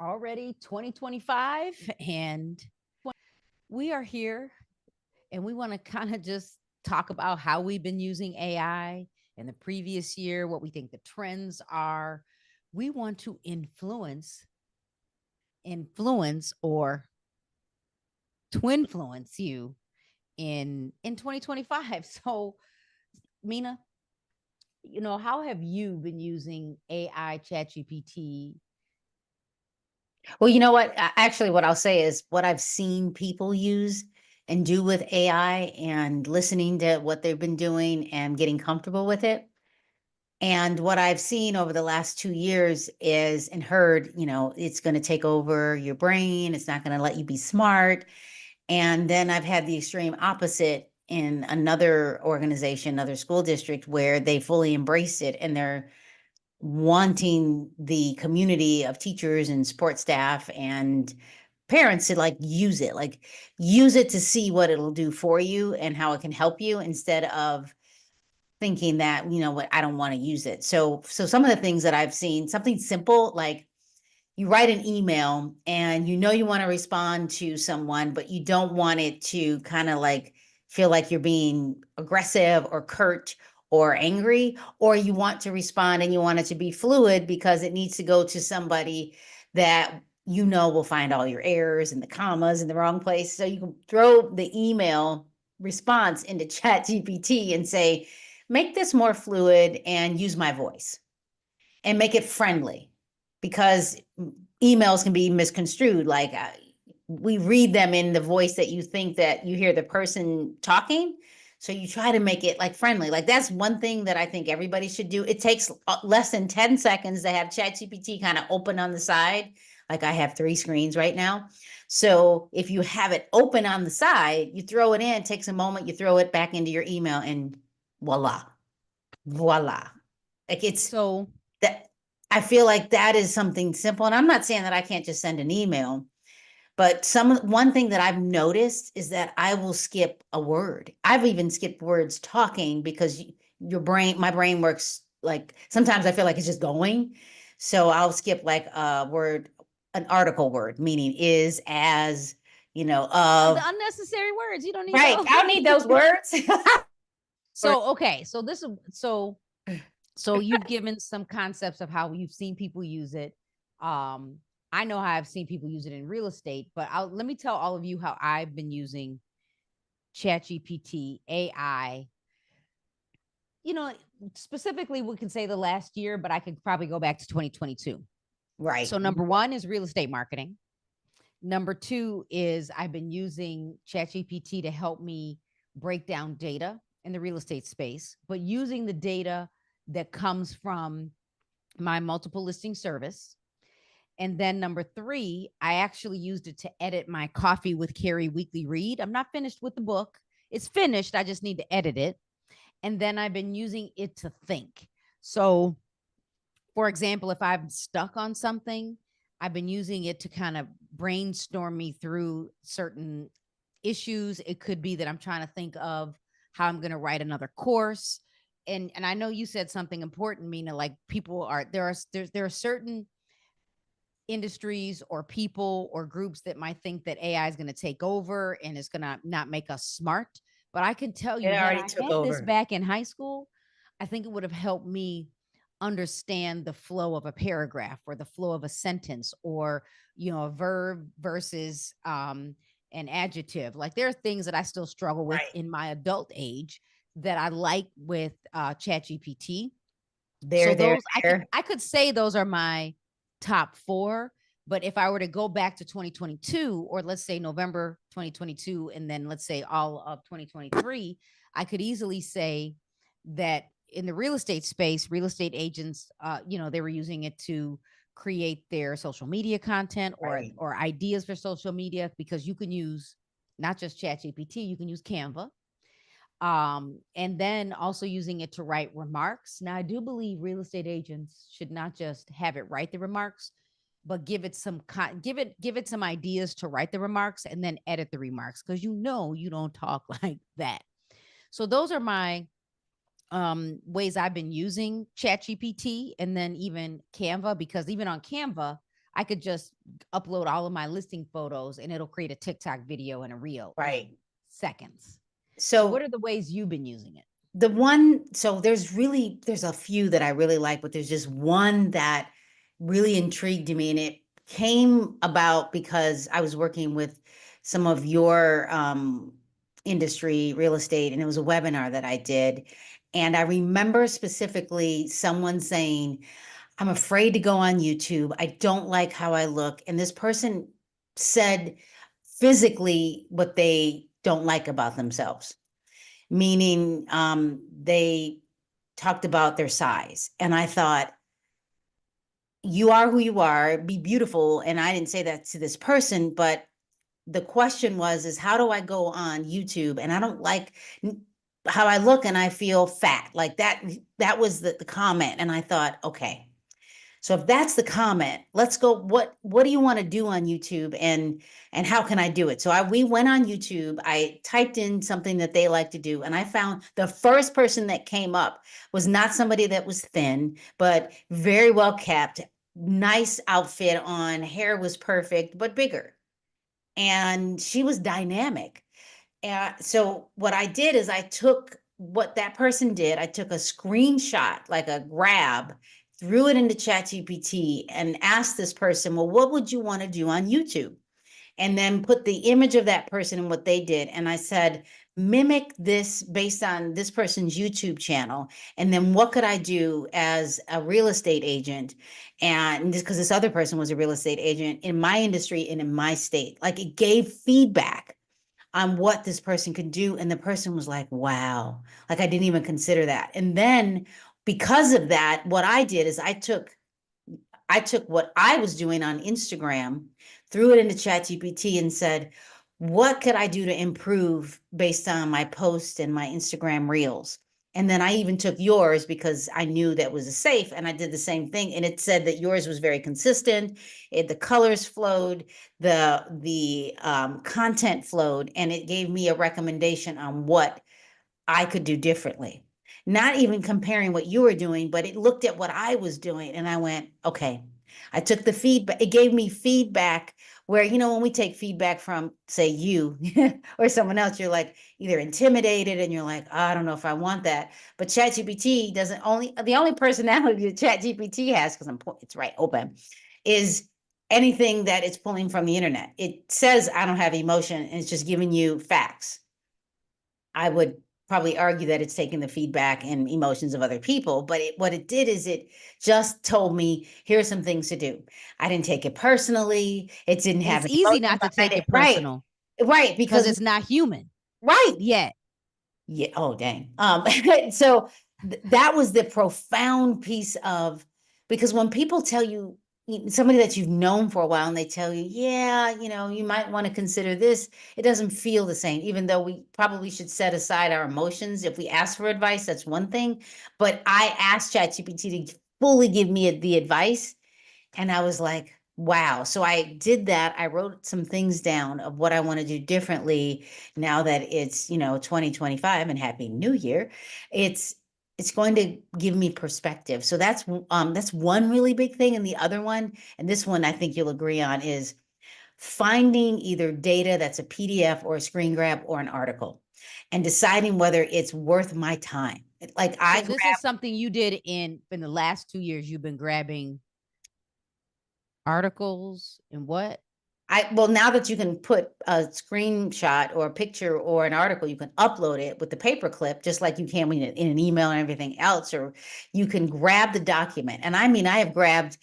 already 2025 and we are here and we want to kind of just talk about how we've been using AI in the previous year, what we think the trends are. We want to influence or to influence you in 2025. So, Mina, how have you been using AI, ChatGPT? Well, you know what? Actually, what I'll say is what I've seen people use and do with AI and listening to what they've been doing and getting comfortable with it. And what I've seen over the last 2 years is and heard, it's going to take over your brain. It's not going to let you be smart. And then I've had the extreme opposite in another organization, another school district, where they fully embraced it and they're wanting the community of teachers and support staff and parents to use it to see what it'll do for you and how it can help you instead of thinking that, what, I don't want to use it. So some of the things that I've seen, something simple like you write an email and you want to respond to someone, but you don't want it to kind of like feel like you're being aggressive or curt or angry, or you want to respond and you want it to be fluid because it needs to go to somebody that will find all your errors and the commas in the wrong place. So you can throw the email response into Chat GPT and say, make this more fluid and use my voice and make it friendly because emails can be misconstrued. Like we read them in the voice that you think that you hear the person talking. So you try to make it like friendly. Like that's one thing that I think everybody should do. It takes less than 10 seconds to have ChatGPT kind of open on the side. Like I have 3 screens right now. So if you have it open on the side, you throw it in, it takes a moment, you throw it back into your email and voila, voila. Like it's So, that I feel like that is something simple. And I'm not saying that I can't just send an email, but one thing that I've noticed is that I will skip a word. I've even skipped words talking because my brain works like sometimes I feel like it's just going. So I'll skip like a word, an article word, meaning is, as, the of, unnecessary words, you don't need right. those. I don't need those words. So, okay, so this is so you've given some concepts of how you've seen people use it. Um, I know how I've seen people use it in real estate, but let me tell all of you how I've been using ChatGPT, AI. You know, Specifically, we can say the last year, but I could probably go back to 2022. Right. So, number one is real estate marketing. Number two is I've been using ChatGPT to help me break down data in the real estate space, but using the data that comes from my multiple listing service. And then number three, I actually used it to edit my Coffee with Carrie weekly read. I'm not finished with the book. It's finished. I just need to edit it. And then I've been using it to think. So, for example, if I'm stuck on something, I've been using it to kind of brainstorm me through certain issues. It could be that I'm trying to think of how I'm going to write another course. And I know you said something important, Mina, like people are there are certain industries or people or groups that might think that AI is going to take over and it's going to not make us smart. But I can tell It you, had already I took had this over. back in high school, I think it would have helped me understand the flow of a paragraph or the flow of a sentence or a verb versus an adjective. Like there are things that I still struggle with Right. in my adult age that I like with Chat GPT. So There, those I could there. I could say those are my top 4, but if I were to go back to 2022 or let's say November 2022 and then let's say all of 2023, I could easily say that in the real estate space, real estate agents they were using it to create their social media content Right. or ideas for social media because you can use not just ChatGPT, you can use Canva, and then also using it to write remarks. Now, I do believe real estate agents should not just have it write the remarks, but give it some ideas to write the remarks and then edit the remarks because you don't talk like that. So those are my ways I've been using ChatGPT and then even Canva because even on Canva, I could just upload all of my listing photos and it'll create a TikTok video and a reel in Right. seconds. So what So are the ways you've been using it? so there's a few that I really like, but there's just one that really intrigued me. And it came about because I was working with some of your industry, real estate, and it was a webinar that I did. And I remember specifically someone saying, I'm afraid to go on YouTube. I don't like how I look. And this person said physically what they don't like about themselves, meaning they talked about their size. And I thought, you are who you are, be beautiful. And I didn't say that to this person, but the question is how do I go on YouTube and I don't like how I look and I feel fat? Like that was the comment. And I thought, okay, so if that's the comment, let's go. What do you want to do on YouTube, and how can I do it? So we went on YouTube. I typed in something that they like to do, and I found the first person that came up was not somebody that was thin, but very well kept, nice outfit on, hair was perfect, but bigger. And she was dynamic. So what I did is I took what that person did. I took a screenshot, like a grab, threw it into ChatGPT and asked this person, well, what would you want to do on YouTube? And then put the image of that person and what they did. And I said, mimic this based on this person's YouTube channel. And then what could I do as a real estate agent? And because this other person was a real estate agent in my industry and in my state, like it gave feedback on what this person could do. And the person was like, wow, like I didn't even consider that. And then because of that, what I did is I took what I was doing on Instagram, threw it into ChatGPT and said, what could I do to improve based on my post and my Instagram reels? And then I even took yours because I knew that was safe, and I did the same thing. And it said that yours was very consistent. The colors flowed, the content flowed, and it gave me a recommendation on what I could do differently. Not even comparing what you were doing, but it looked at what I was doing, and I went, okay. I took the feedback. It gave me feedback where, when we take feedback from, say, you or someone else, you're like either intimidated and you're like, oh, I don't know if I want that. But ChatGPT doesn't the only personality that ChatGPT has, because it's right open, is anything that it's pulling from the internet. It says, I don't have emotion, and it's just giving you facts. I would probably argue that it's taking the feedback and emotions of other people, but what it did is it just told me, here are some things to do. I didn't take it personally. It didn't And have it's any easy emotion not to behind take it. it personal Right, because because it's not human right. yet. Yeah. Oh, dang. So that was the profound piece of, because when people tell you, somebody that you've known for a while, and they tell you, yeah, you might want to consider this, it doesn't feel the same, even though we probably should set aside our emotions. If we ask for advice, that's one thing. But I asked ChatGPT to fully give me the advice. And I was like, wow. So I did that. I wrote some things down of what I want to do differently now that it's, 2025, and Happy New Year. It's going to give me perspective. So that's one really big thing. And the other one, and this one I think you'll agree on, is finding either data that's a PDF or a screen grab or an article and deciding whether it's worth my time. Like So this is something you did in the last 2 years. You've been grabbing articles and what? Well, now that you can put a screenshot or a picture or an article, you can upload it with the paperclip, just like you can when in an email and everything else, or you can grab the document. And I mean, I have grabbed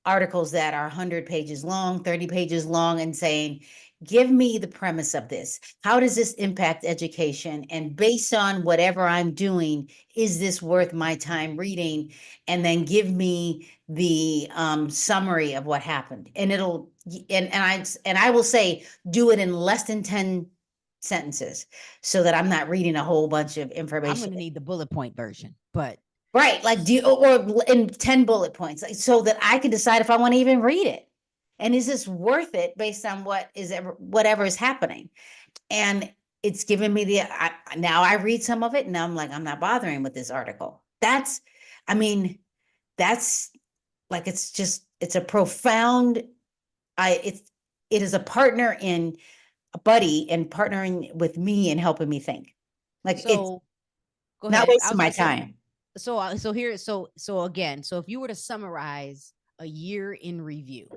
articles that are 100 pages long, 30 pages long, and saying, give me the premise of this. How does this impact education? And based on whatever I'm doing, is this worth my time reading? And then give me the summary of what happened. And I will say, do it in less than 10 sentences so that I'm not reading a whole bunch of I'm information. going to need the bullet point version, but Right, like or in 10 bullet points, like, so that I can decide if I want to even read it. And is this worth it based on whatever is happening? And it's given me now I read some of it and I'm like, I'm not bothering with this article. I mean, that's like, it's just it's a profound, it is a partner in a buddy and partnering with me and helping me think. Like it's So go not ahead. I wasting was my gonna say, time. so again, so if you were to summarize a year in review,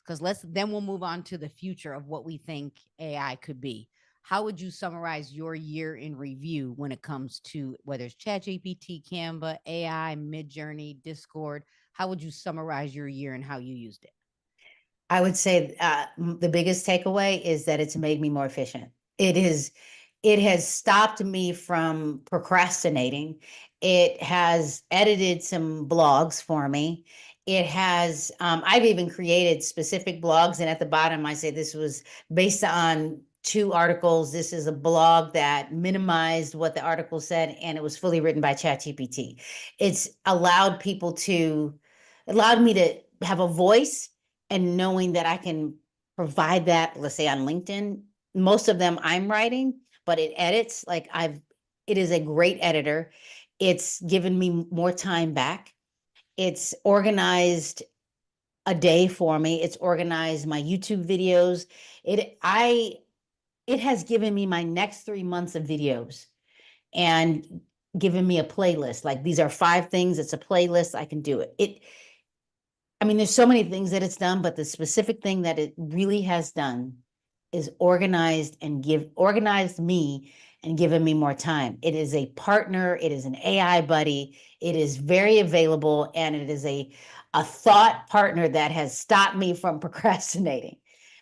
because then we'll move on to the future of what we think AI could be. How would you summarize your year in review when it comes to whether it's ChatGPT, Canva, AI, Midjourney, Discord? How would you summarize your year and how you used it? I would say the biggest takeaway is that it's made me more efficient. It has stopped me from procrastinating. It has edited some blogs for me. It has, I've even created specific blogs, and at the bottom, I say this was based on 2 articles. This is a blog that minimized what the article said, and it was fully written by ChatGPT. It's allowed me to have a voice, and knowing that I can provide that, let's say on LinkedIn, most of them I'm writing, but it edits. It is a great editor. It's given me more time back. It's organized a day for me. It's organized my YouTube videos. It has given me my next 3 months of videos and given me a playlist. Like these are 5 things. It's a playlist. I can do it. I mean, there's so many things that it's done, but the specific thing that it really has done is organized me and given me more time. It is a partner, it is an AI buddy, it is very available, and it is a thought partner that has stopped me from procrastinating.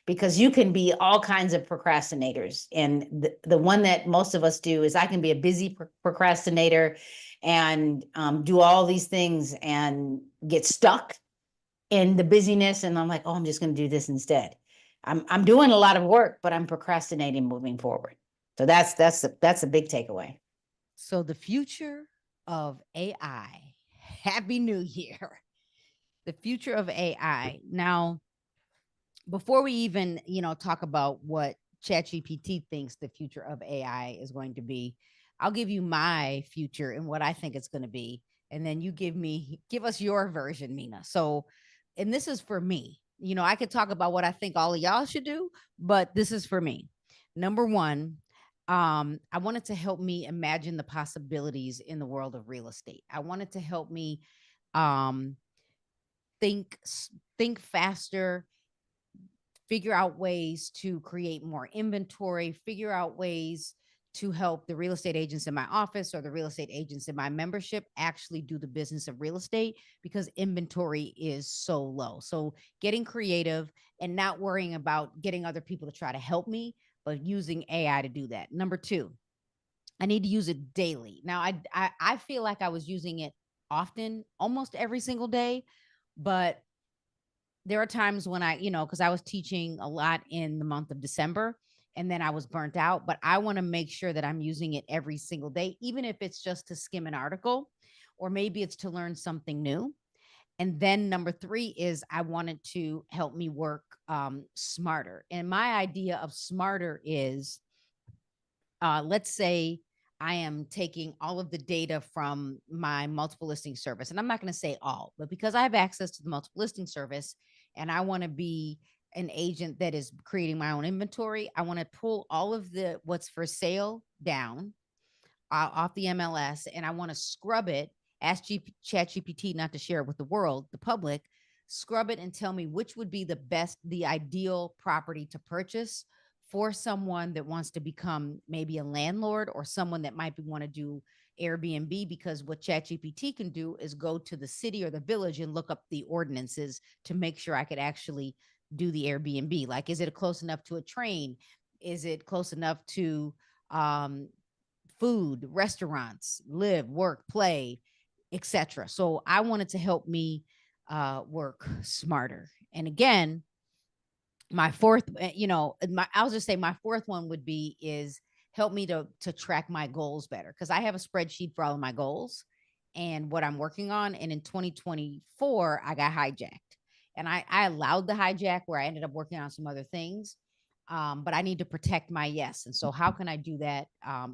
Because you can be all kinds of procrastinators. And the one that most of us do is I can be a busy procrastinator and do all these things and get stuck in the busyness, and I'm like, oh, I'm just going to do this instead. I'm doing a lot of work, but I'm procrastinating moving forward. So that's a big takeaway. So the future of AI. Happy New Year. The future of AI. Now, before we even, talk about what ChatGPT thinks the future of AI is going to be, I'll give you my future and what I think it's going to be, and then you give us your version, Mina. So, and this is for me. I could talk about what I think all of y'all should do, but this is for me. Number one, I wanted to help me imagine the possibilities in the world of real estate. I wanted to help me um, think think faster, figure out ways to create more inventory, figure out ways to help the real estate agents in my office or the real estate agents in my membership actually do the business of real estate because inventory is so low. So getting creative and not worrying about getting other people to try to help me, but using AI to do that. Number two, I need to use it daily. Now I feel like I was using it often, almost every single day, but there are times when because I was teaching a lot in the month of December and then I was burnt out, but I want to make sure that I'm using it every single day, even if it's just to skim an article or maybe it's to learn something new. And then number three is I wanted to help me work smarter. And my idea of smarter is let's say I am taking all of the data from my multiple listing service. And I'm not going to say all, but because I have access to the multiple listing service and I want to be an agent that is creating my own inventory, I want to pull all of the what's for sale down off the MLS and I want to scrub it, ask ChatGPT not to share it with the world, the public, scrub it and tell me which would be the ideal property to purchase for someone that wants to become maybe a landlord or someone that might want to do Airbnb, because what ChatGPT can do is go to the city or the village and look up the ordinances to make sure I could actually do the Airbnb. Like, is it close enough to a train? Is it close enough to um, food, restaurants, live, work, play, etc. So I wanted to help me work smarter. And again, my fourth, I'll just say my fourth one would be is help me to track my goals better, because I have a spreadsheet for all of my goals and what I'm working on. And in 2024, I got hijacked. And I allowed the hijack where I ended up working on some other things. But I need to protect my yes. And so how can I do that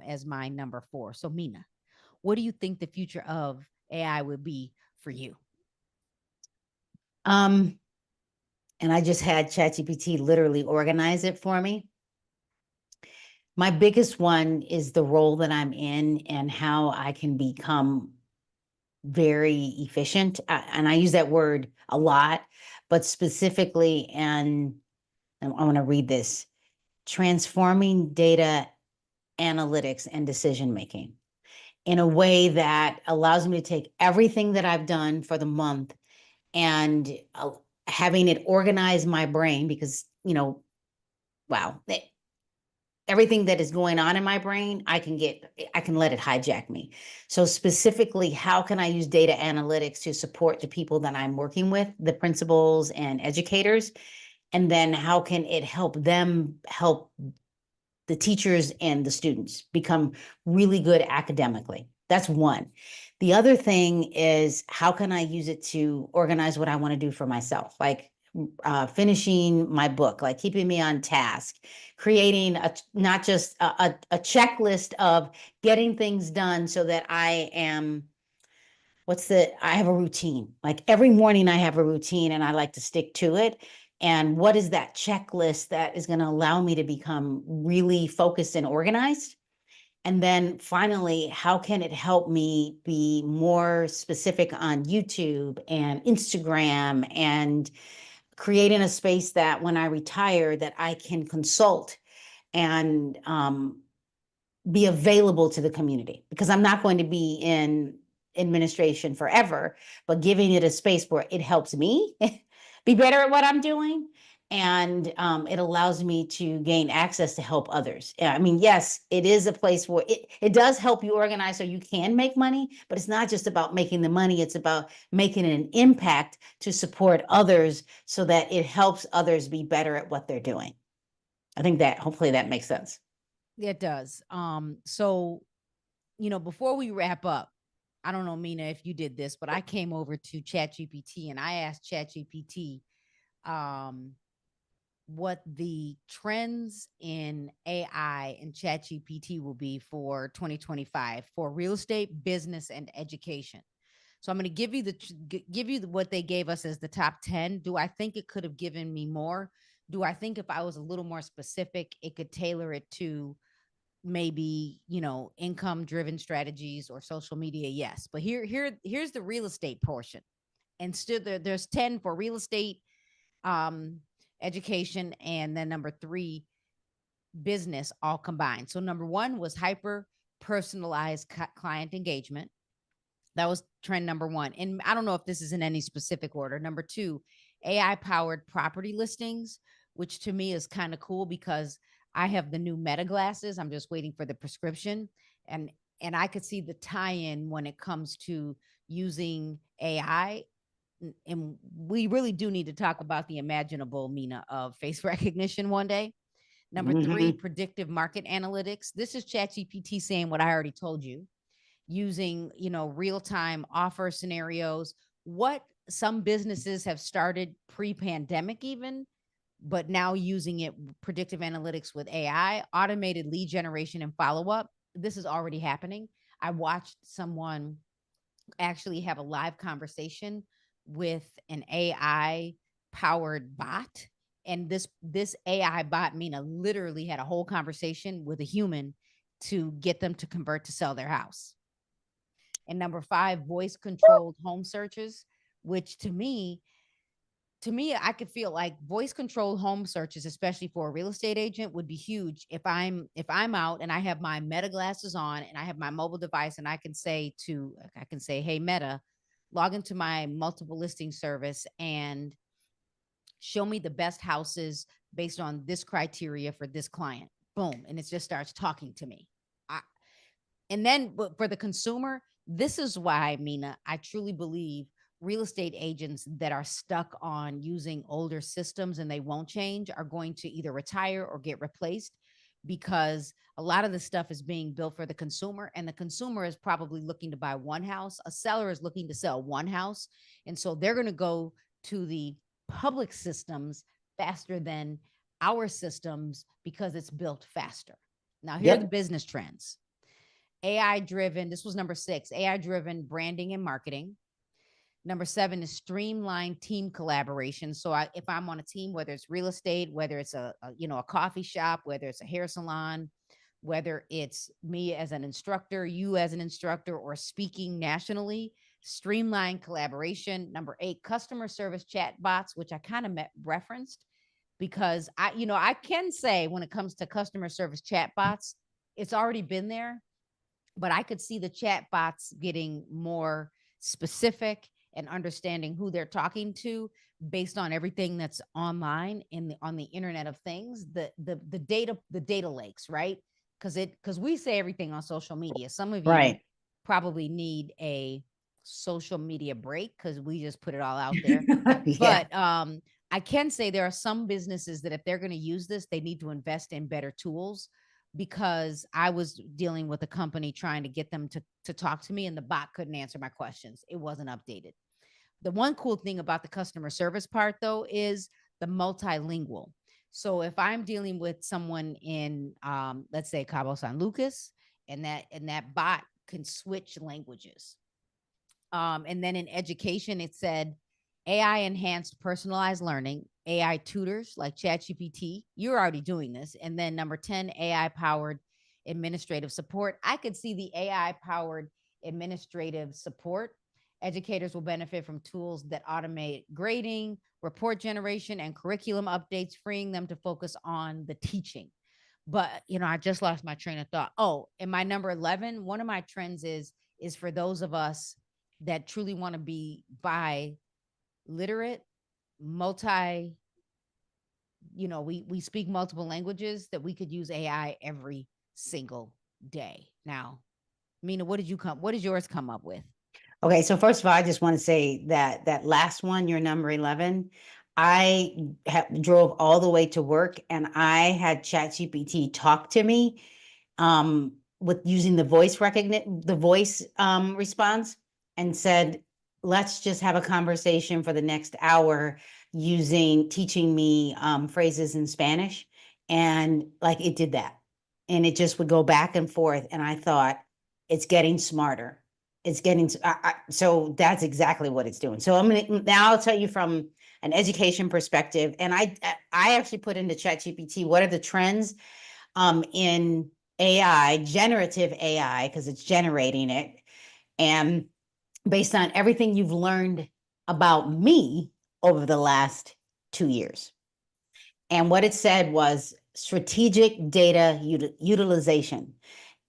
as my number four? So Mina, what do you think the future of AI would be for you? And I just had ChatGPT literally organize it for me. My biggest one is the role that I'm in and how I can become very efficient. And I use that word a lot, but specifically, and I want to read this, transforming data analytics and decision making in a way that allows me to take everything that I've done for the month and having it organize my brain because, wow, everything that is going on in my brain, I can let it hijack me. So specifically, how can I use data analytics to support the people that I'm working with, the principals and educators? And then how can it help them help the teachers and the students become really good academically? That's one. The other thing is, how can I use it to organize what I want to do for myself? Like finishing my book, like keeping me on task, creating not just a checklist of getting things done so that I am, I have a routine. Like every morning I have a routine and I like to stick to it. And what is that checklist that is going to allow me to become really focused and organized? And then finally, how can it help me be more specific on YouTube and Instagram and creating a space that when I retire that I can consult and be available to the community, because I'm not going to be in administration forever, but giving it a space where it helps me be better at what I'm doing. And it allows me to gain access to help others. I mean, yes, it is a place where it does help you organize so you can make money, but it's not just about making the money. It's about making an impact to support others so that it helps others be better at what they're doing. I think that hopefully that makes sense. It does. So, before we wrap up, I don't know, Mina, if you did this, but I came over to ChatGPT and I asked ChatGPT um, what the trends in AI and ChatGPT will be for 2025 for real estate, business, and education. So I'm going to give you what they gave us as the top 10. Do I think it could have given me more? Do I think if I was a little more specific, it could tailor it to maybe, income driven strategies or social media? Yes. But here's the real estate portion. And still there's 10 for real estate, um, education, and then number 3, business, all combined. So number 1 was hyper personalized client engagement. That was trend number 1. And I don't know if this is in any specific order. Number 2, AI powered property listings, which to me is kind of cool because I have the new Meta glasses. I'm just waiting for the prescription, and I could see the tie-in when it comes to using AI. And we really do need to talk about the imaginable, Mina, of face recognition one day. Number 3, Mm-hmm. predictive market analytics. This is ChatGPT saying what I already told you, using, real-time offer scenarios, what some businesses have started pre-pandemic even, but now using it, predictive analytics with AI, automated lead generation and follow-up. This is already happening. I watched someone actually have a live conversation with an AI powered bot. And this AI bot, Mina, literally had a whole conversation with a human to get them to convert to sell their house. And number 5, voice controlled home searches, which to me, I could feel like voice controlled home searches, especially for a real estate agent, would be huge. If I'm out and I have my Meta glasses on and I have my mobile device and I can say, hey Meta, log into my multiple listing service and show me the best houses based on this criteria for this client. Boom, and it just starts talking to me. I, and then, but for the consumer, this is why, Mina, I truly believe real estate agents that are stuck on using older systems and they won't change are going to either retire or get replaced, because a lot of the stuff is being built for the consumer, and the consumer is probably looking to buy one house. A seller is looking to sell one house. And so they're going to go to the public systems faster than our systems because it's built faster. Now, here are the Yep. business trends. AI driven, this was number 6, AI driven branding and marketing. Number 7 is streamline team collaboration. So if I'm on a team, whether it's real estate, whether it's a coffee shop, whether it's a hair salon, whether it's me as an instructor, you as an instructor, or speaking nationally, streamline collaboration. Number 8, customer service chat bots, which I kind of referenced, because I can say when it comes to customer service chat bots, it's already been there, but I could see the chat bots getting more specific and understanding who they're talking to based on everything that's online on the internet of things, the data lakes, right? Because we say everything on social media. Some of you Right. probably need a social media break because we just put it all out there. Yeah. But I can say there are some businesses that if they're going to use this, they need to invest in better tools, because I was dealing with a company trying to get them to talk to me, and the bot couldn't answer my questions. It wasn't updated. The one cool thing about the customer service part, though, is the multilingual. So if I'm dealing with someone in, let's say, Cabo San Lucas, and that bot can switch languages. And then in education, it said AI enhanced personalized learning, AI tutors like ChatGPT. You're already doing this. And then number 10, AI powered administrative support. I could see the AI powered administrative support. Educators will benefit from tools that automate grading, report generation, and curriculum updates, freeing them to focus on the teaching. But I just lost my train of thought. Oh, and my number 11, one of my trends is for those of us that truly want to be literate, multi, we speak multiple languages, that we could use AI every single day. Now, Mina, what did yours come up with? Okay, so first of all, I just want to say that that last one, your number 11, I drove all the way to work and I had ChatGPT talk to me with using the voice recognition, the voice response, and said, let's just have a conversation for the next hour teaching me phrases in Spanish. And like it did that. And it just would go back and forth. And I thought, it's getting smarter. It's getting, so that's exactly what it's doing. So now I'll tell you from an education perspective. And I actually put into ChatGPT, what are the trends in AI, generative AI, because it's generating it. And based on everything you've learned about me over the last 2 years. And what it said was strategic data utilization,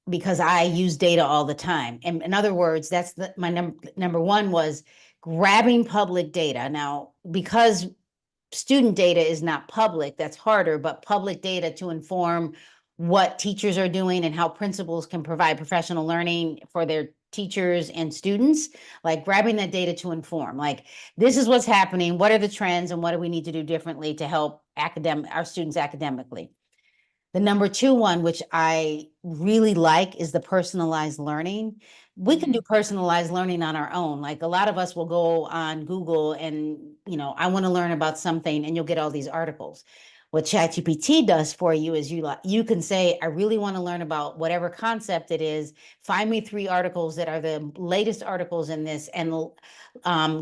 because I use data all the time. And in other words, that's my number one was grabbing public data. Now, because student data is not public, that's harder, but public data to inform what teachers are doing and how principals can provide professional learning for their teachers and students, like grabbing that data to inform, like, this is what's happening, what are the trends, and what do we need to do differently to help our students academically. The number 2 one, which I really like, is the personalized learning. We can do personalized learning on our own. Like a lot of us will go on Google and, I want to learn about something, and you'll get all these articles. What ChatGPT does for you is you can say, I really want to learn about whatever concept it is. Find me 3 articles that are the latest articles in this, and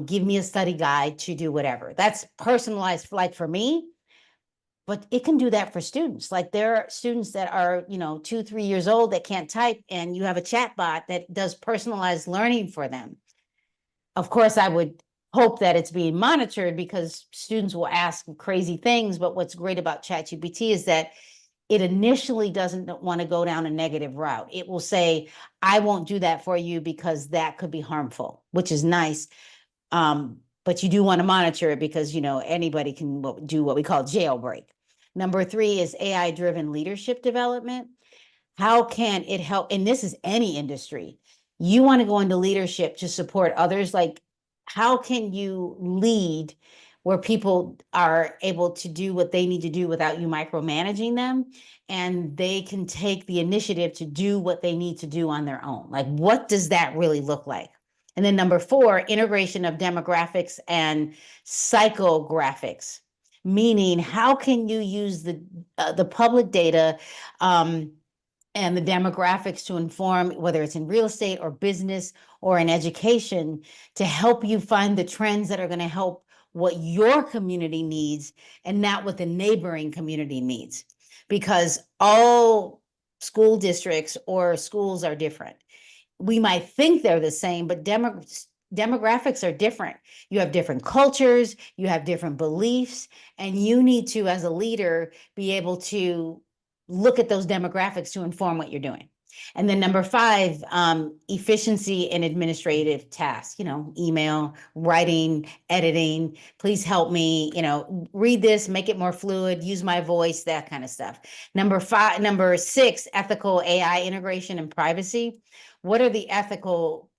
give me a study guide to do whatever. That's personalized. Like for me, but it can do that for students. Like there are students that are, 2, 3 years old that can't type, and you have a chat bot that does personalized learning for them. Of course, I would hope that it's being monitored, because students will ask crazy things. But what's great about ChatGPT is that it initially doesn't want to go down a negative route. It will say, I won't do that for you because that could be harmful, which is nice. But you do want to monitor it, because, anybody can do what we call jailbreak. Number 3 is AI-driven leadership development. How can it help? And this is any industry. You want to go into leadership to support others. Like, how can you lead where people are able to do what they need to do without you micromanaging them, and they can take the initiative to do what they need to do on their own? Like, what does that really look like? And then number 4, integration of demographics and psychographics, meaning how can you use the public data and and the demographics to inform whether it's in real estate or business or in education to help you find the trends that are going to help what your community needs and not what the neighboring community needs. Because all school districts or schools are different. We might think they're the same, but demographics are different. You have different cultures, you have different beliefs, and you need to, as a leader, be able to look at those demographics to inform what you're doing. And then number 5, efficiency in administrative tasks, email, writing, editing. Please help me, read this, make it more fluid, use my voice, that kind of stuff. Number 6, ethical AI integration and privacy. What are the ethical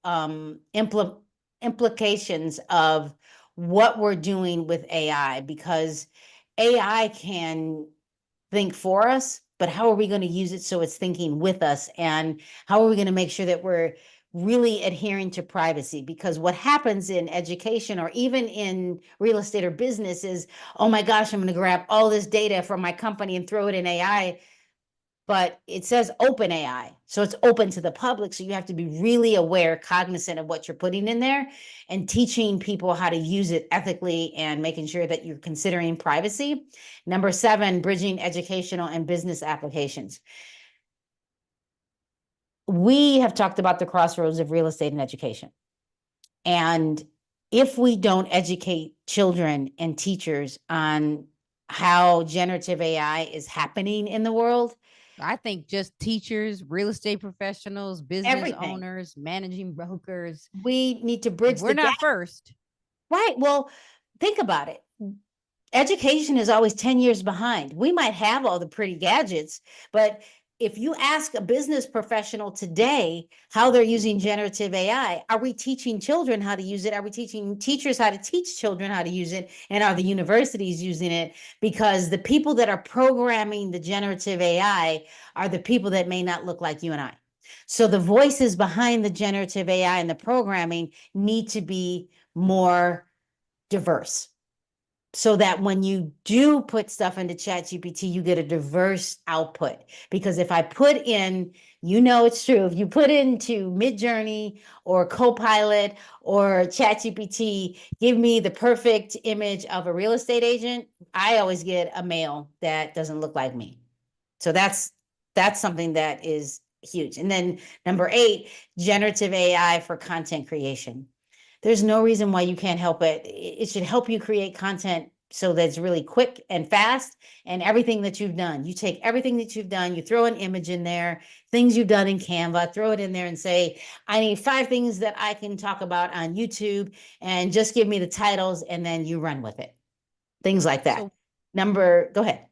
implications of what we're doing with AI? Because AI can think for us, but how are we going to use it so it's thinking with us? And how are we going to make sure that we're really adhering to privacy? Because what happens in education or even in real estate or business is, oh my gosh, I'm going to grab all this data from my company and throw it in AI. But it says open AI, so it's open to the public. So you have to be really aware, cognizant of what you're putting in there and teaching people how to use it ethically and making sure that you're considering privacy. Number 7, bridging educational and business applications. We have talked about the crossroads of real estate and education. And if we don't educate children and teachers on how generative AI is happening in the world, I think just teachers, real estate professionals, business everything, owners, managing brokers, we need to bridge we're the gap. not first. Right. Well, think about it. Education is always 10 years behind. We might have all the pretty gadgets, but if you ask a business professional today how they're using generative AI, are we teaching children how to use it? Are we teaching teachers how to teach children how to use it? And are the universities using it? Because the people that are programming the generative AI are the people that may not look like you and I. So the voices behind the generative AI and the programming need to be more diverse, so that when you do put stuff into ChatGPT, you get a diverse output. Because if I put in, it's true, if you put into Midjourney or Copilot or ChatGPT, give me the perfect image of a real estate agent, I always get a male that doesn't look like me. So that's something that is huge. And then number 8, generative AI for content creation. There's no reason why you can't help it. It should help you create content so that it's really quick and fast, and everything that you've done. You take everything that you've done, you throw an image in there, things you've done in Canva, throw it in there and say, I need 5 things that I can talk about on YouTube, and just give me the titles, and then you run with it. Things like that. So, go ahead.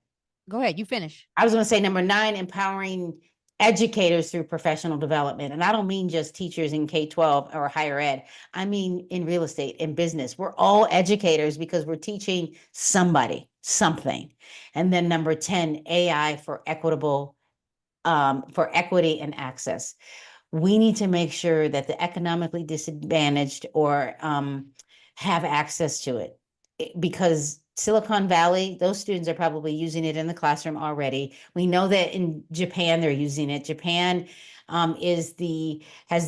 Go ahead, you finish. I was going to say number 9, empowering educators through professional development. And I don't mean just teachers in K-12 or higher ed. I mean in real estate, in business. We're all educators because we're teaching somebody something. And then number 10, AI for equity and access. We need to make sure that the economically disadvantaged or have access to it, because Silicon Valley, those students are probably using it in the classroom already. We know that in Japan, they're using it. Japan has the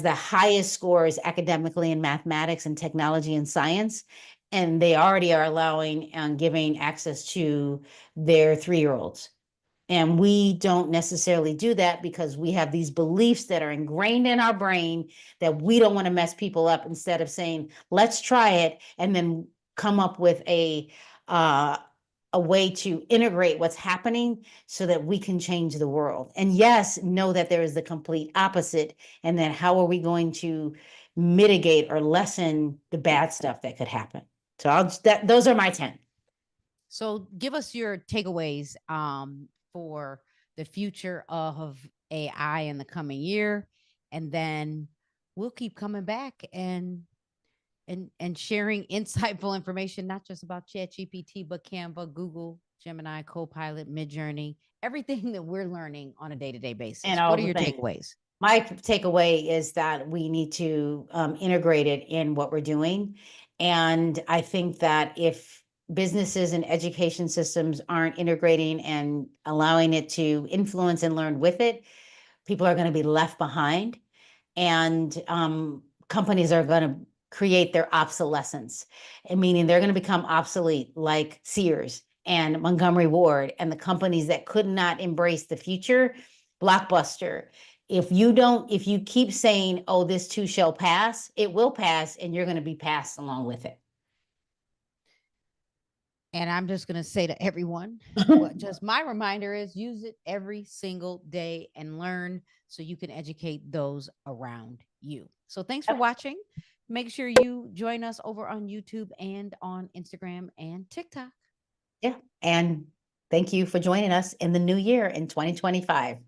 highest scores academically in mathematics and technology and science. And they already are allowing and giving access to their 3-year-olds. And we don't necessarily do that because we have these beliefs that are ingrained in our brain that we don't want to mess people up, instead of saying, let's try it, and then come up with a way to integrate what's happening so that we can change the world. And yes, know that there is the complete opposite, and then how are we going to mitigate or lessen the bad stuff that could happen. So those are my 10. So give us your takeaways for the future of AI in the coming year, and then we'll keep coming back and sharing insightful information, not just about ChatGPT, but Canva, Google, Gemini, Copilot, Midjourney, everything that we're learning on a day-to-day basis. And what are your takeaways? My takeaway is that we need to integrate it in what we're doing. And I think that if businesses and education systems aren't integrating and allowing it to influence and learn with it, people are going to be left behind, and companies are going to create their obsolescence, and meaning they're going to become obsolete, like Sears and Montgomery Ward and the companies that could not embrace the future. Blockbuster. If you keep saying, oh, this too shall pass, it will pass, and you're going to be passed along with it. And I'm just going to say to everyone, just my reminder is use it every single day and learn so you can educate those around you. So thanks for watching. Make sure you join us over on YouTube and on Instagram and TikTok. Yeah. And thank you for joining us in the new year in 2025.